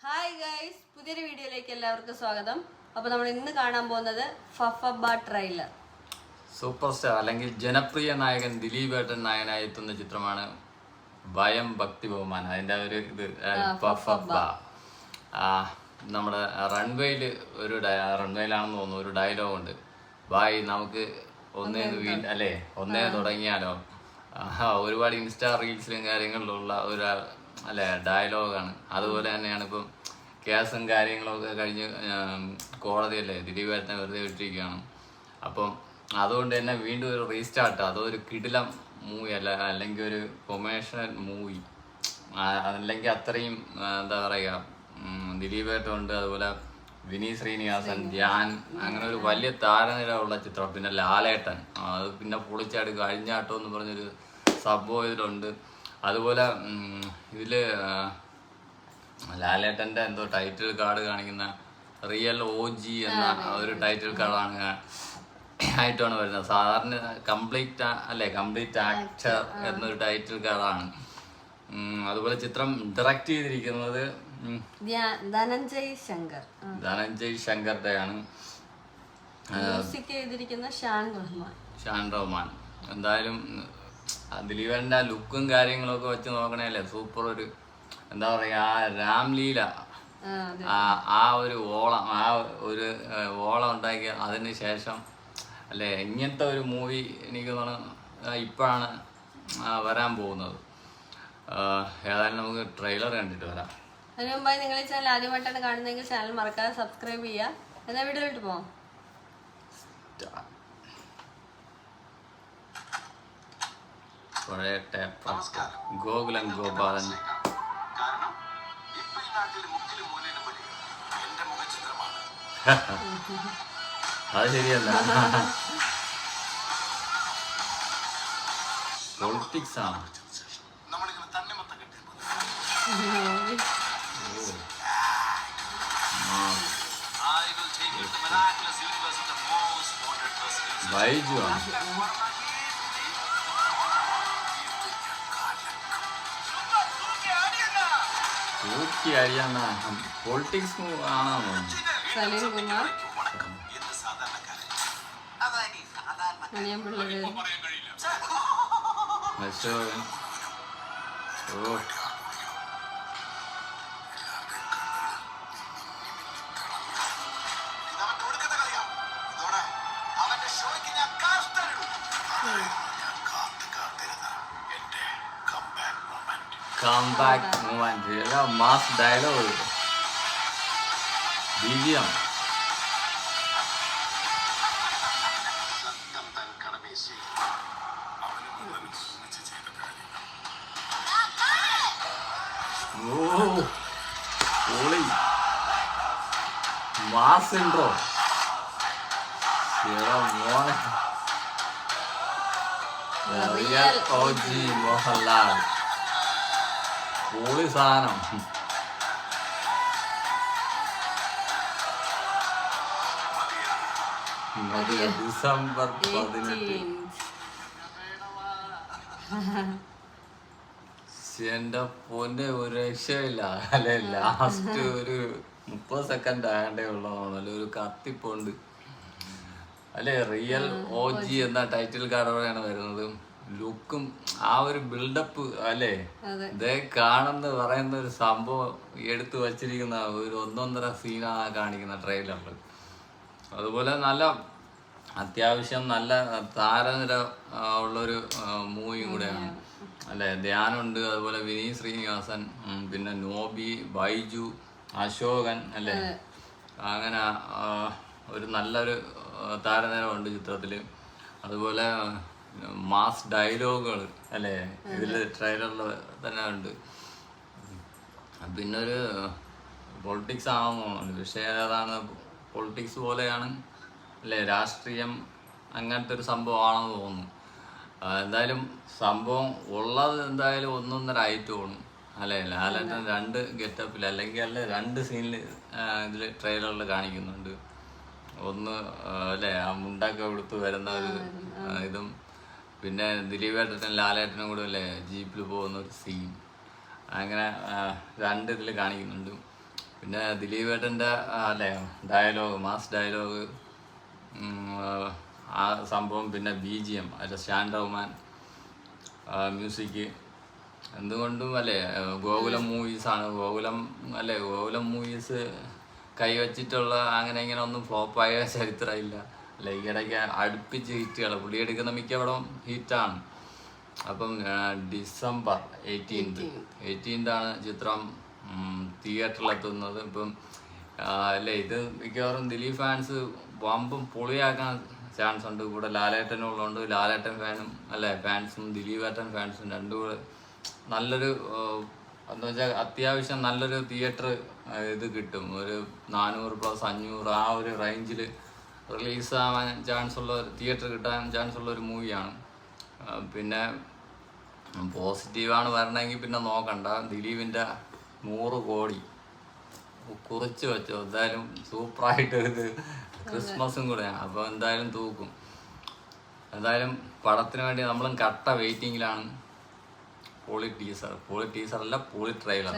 Hi guys, പുതിയൊരു വീഡിയോയിലേക്ക് എല്ലാവർക്കും സ്വാഗതം. അപ്പോൾ നമ്മൾ ഇന്ന് കാണാൻ പോകുന്നത് ഫഫബ ട്രെയിലർ. സൂപ്പർ സ്റ്റാർ അല്ലെങ്കിൽ ജനപ്രിയ നായകൻ ദിലീപ് ഏട്ടൻ നായകനായി എത്തുന്ന ചിത്രമാണ് ഭയം ഭക്തി ബഹുമാനം. അതിൻ്റെ ഒരു ഇത് ഫഫബ. നമ്മുടെ റൺവേയിലാണെന്ന് തോന്നുന്നു ഒരു ഡയലോഗ് ഉണ്ട്. ബായ് നമുക്ക് ഒന്നേ തുടങ്ങിയാലോ. ഒരുപാട് ഇൻസ്റ്റാ റീൽസിലും കാര്യങ്ങളിലുള്ള ഒരു ഡയലോഗാണ്. അതുപോലെ തന്നെയാണ് ഇപ്പം കേസും കാര്യങ്ങളൊക്കെ കഴിഞ്ഞ് കോടതിയല്ലേ ദിലീപ് ഏട്ടനെ വെറുതെ വിട്ടിരിക്കുകയാണ്. അപ്പം അതുകൊണ്ട് തന്നെ വീണ്ടും ഒരു റീസ്റ്റാർട്ട്, അതൊരു കിടിലം മൂവി അല്ലെങ്കിൽ ഒരു കൊമേഴ്ഷ്യൽ മൂവി, അല്ലെങ്കിൽ അത്രയും എന്താ പറയുക, ദിലീപ് ഏട്ടനുണ്ട്, അതുപോലെ വിനീത് ശ്രീനിവാസൻ, ധ്യാൻ, അങ്ങനെ ഒരു വലിയ താരനിര ഉള്ള ചിത്രം. പിന്നെ ലാലേട്ടൻ, അത് പിന്നെ പൊളിച്ചാട് കഴിഞ്ഞാട്ടോ എന്ന് പറഞ്ഞൊരു സംഭവം ഇതിലുണ്ട്. അതുപോലെ ഇതില് ലാലേട്ടൻ്റെ എന്തോ ടൈറ്റിൽ കാർഡ് കാണിക്കുന്ന റിയൽ OG എന്ന ഒരു ടൈറ്റിൽ കാർഡാണ് ആയിട്ടാണ് വരുന്നത്. സാധാരണ കംപ്ലീറ്റ് ആക്ടർ എന്നൊരു ടൈറ്റിൽ കാർഡാണ്. അതുപോലെ ചിത്രം ഡയറക്റ്റ് ചെയ്തിരിക്കുന്നത് ധനഞ്ജയ് ശങ്കറുടെ ആണ്. ഷാൻ റഹ്മാൻ. എന്തായാലും ദിലീപന്റെ ആ ലുക്കും കാര്യങ്ങളൊക്കെ വെച്ച് നോക്കണേല്ലേ സൂപ്പർ. ഒരു എന്താ പറയാ, ആ രാംലീല, ആ ഒരു ഓളം ഉണ്ടാക്കിയ അതിന് ശേഷം അല്ലേ ഇങ്ങനത്തെ ഒരു മൂവി എനിക്ക് തോന്നുന്നു ഇപ്പോഴാണ് വരാൻ പോകുന്നത്. ഏതായാലും നമുക്ക് ട്രെയിലർ കണ്ടിട്ട് വരാം. അതിന് മുമ്പായി നിങ്ങൾ ഈ ചാനൽ ആദ്യമായിട്ടാണ് കാണുന്നതെങ്കിൽ ചാനൽ മറക്കാതെ സബ്സ്ക്രൈബ് ചെയ്യുക. എന്നാ വീഡിയോയിലോട്ട് പോവാം. ഗോകുലം ഗോപാലൻ. അത് ശരിയല്ല, പൊളിറ്റിക്സ് ആണ്. ബൈജു ആണ്. പൊളിറ്റിക്സ് ആണോ? സലീം കുമാർ, അനിയൻപിള്ളേര്, Ashokan. Comeback movement, mass dialogue, BGM. Mass intro. Real OG Mohanlal. പൊളി സാധനം. ഡിസംബർ 18. എന്റെ പൊന്നെ, ഒരു രക്ഷയില്ല അല്ലെ. ലാസ്റ്റ് ഒരു 30 സെക്കൻഡ് ആകണ്ടേ ഉള്ളതാണല്ലോ, ഒരു കത്തിപ്പോണ്ട് അല്ലെ. റിയൽ OG എന്ന ടൈറ്റിൽ കാർഡോടെയാണ് വരുന്നത്. ലുക്കും ആ ഒരു ബിൽഡപ്പ് അല്ലേ, ഇതേ കാണുന്ന പറയുന്ന ഒരു സംഭവം എടുത്തു വച്ചിരിക്കുന്ന ഒരു ഒന്നൊന്നര സീനാണ് കാണിക്കുന്ന ട്രെയിലറിൽ. അതുപോലെ നല്ല അത്യാവശ്യം നല്ല താരനിര ഉള്ളൊരു മൂവിയും കൂടെയാണ് അല്ലേ. ധ്യാനുണ്ട്, അതുപോലെ വിനീത് ശ്രീനിവാസൻ, പിന്നെ നോബി, ബൈജു, അശോകൻ അല്ലേ. അങ്ങനെ ഒരു നല്ലൊരു താരനിരമുണ്ട് ചിത്രത്തിൽ. അതുപോലെ മാസ് ഡയലോഗുകൾ അല്ലേ ഇതിൽ ട്രെയിലറിൽ തന്നെ ഉണ്ട്. പിന്നെ ഒരു പൊളിറ്റിക്സ് ആണെന്ന് തോന്നുന്നു. വിഷയം ഏതാണ്, പൊളിറ്റിക്സ് പോലെയാണ് അല്ലേ, രാഷ്ട്രീയം അങ്ങനത്തെ ഒരു സംഭവമാണെന്ന് തോന്നുന്നു. എന്തായാലും സംഭവം ഉള്ളത് എന്തായാലും ഒന്നൊന്നര ആയിട്ട് തോന്നും അല്ലേ. ലാലേട്ടൻ 2 ഗെറ്റപ്പിൽ അല്ലെങ്കിൽ 2 സീനിൽ ഇതിൽ ട്രെയിലറിൽ കാണിക്കുന്നുണ്ട്. ഒന്ന് അല്ലേ ആ മുണ്ടൊക്കെ കൊടുത്ത് വരുന്ന ഒരു ഇതും, പിന്നെ ദിലീപ് ഏട്ടനും ലാലേട്ടനും കൂടെ അല്ലേ ജീപ്പിൽ പോകുന്ന ഒരു സീൻ, അങ്ങനെ 2 ഇതിൽ കാണിക്കുന്നുണ്ട്. പിന്നെ ദിലീപേട്ടൻ്റെ അല്ലേ ഡയലോഗ്, മാസ് ഡയലോഗ്, ആ സംഭവം, പിന്നെ BGM അല്ല ഷാൻ റഹ്മാൻ മ്യൂസിക്, എന്തുകൊണ്ടും അല്ലേ ഗോകുലം മൂവീസാണ്. ഗോകുലം മൂവീസ് കൈവച്ചിട്ടുള്ള അങ്ങനെ ഇങ്ങനെ ഒന്നും ഫ്ലോപ്പായ ചരിത്രമില്ല. അല്ല ഈയിടയ്ക്ക് അടുപ്പിച്ച് ഹിറ്റുകൾ പുള്ളി എടുക്കുന്ന മിക്കവടം ഹിറ്റാണ്. അപ്പം ഡിസംബർ 18 ആണ് ചിത്രം തിയേറ്ററിലെത്തുന്നത്. ഇപ്പം അല്ലേ ഇത് മിക്കവാറും ദിലീപ് ഫാൻസ് വമ്പും പൊളിയാക്കാൻ ചാൻസ് ഉണ്ട്. ഇവിടെ ലാലേട്ടനുള്ളതുകൊണ്ട് ലാലേട്ടൻ ഫാനും അല്ലേ ഫാൻസും ദിലീപേട്ടൻ ഫാൻസും രണ്ടും കൂടെ നല്ലൊരു എന്താ വെച്ചാൽ അത്യാവശ്യം നല്ലൊരു തിയേറ്റർ ഇത് കിട്ടും. ഒരു 400+500 ആ ഒരു റേഞ്ചിൽ റിലീസാവാൻ ചാൻസ് ഉള്ള തിയേറ്റർ കിട്ടാൻ ചാൻസ് ഉള്ള ഒരു മൂവിയാണ്. പിന്നെ പോസിറ്റീവാണ് വരണമെങ്കിൽ പിന്നെ നോക്കണ്ട, ദിലീപിൻ്റെ 100 കോടി കുറിച്ച് വെച്ചോ. എന്തായാലും സൂപ്പറായിട്ട് ഇത് ക്രിസ്മസും കൂടെയാണ്, അപ്പോൾ എന്തായാലും തൂക്കും. എന്തായാലും പടത്തിന് വേണ്ടി നമ്മളും കട്ട വെയിറ്റിങ്ങിലാണ്. പൊളി ടീസർ അല്ല പൊളി ട്രെയിലർ.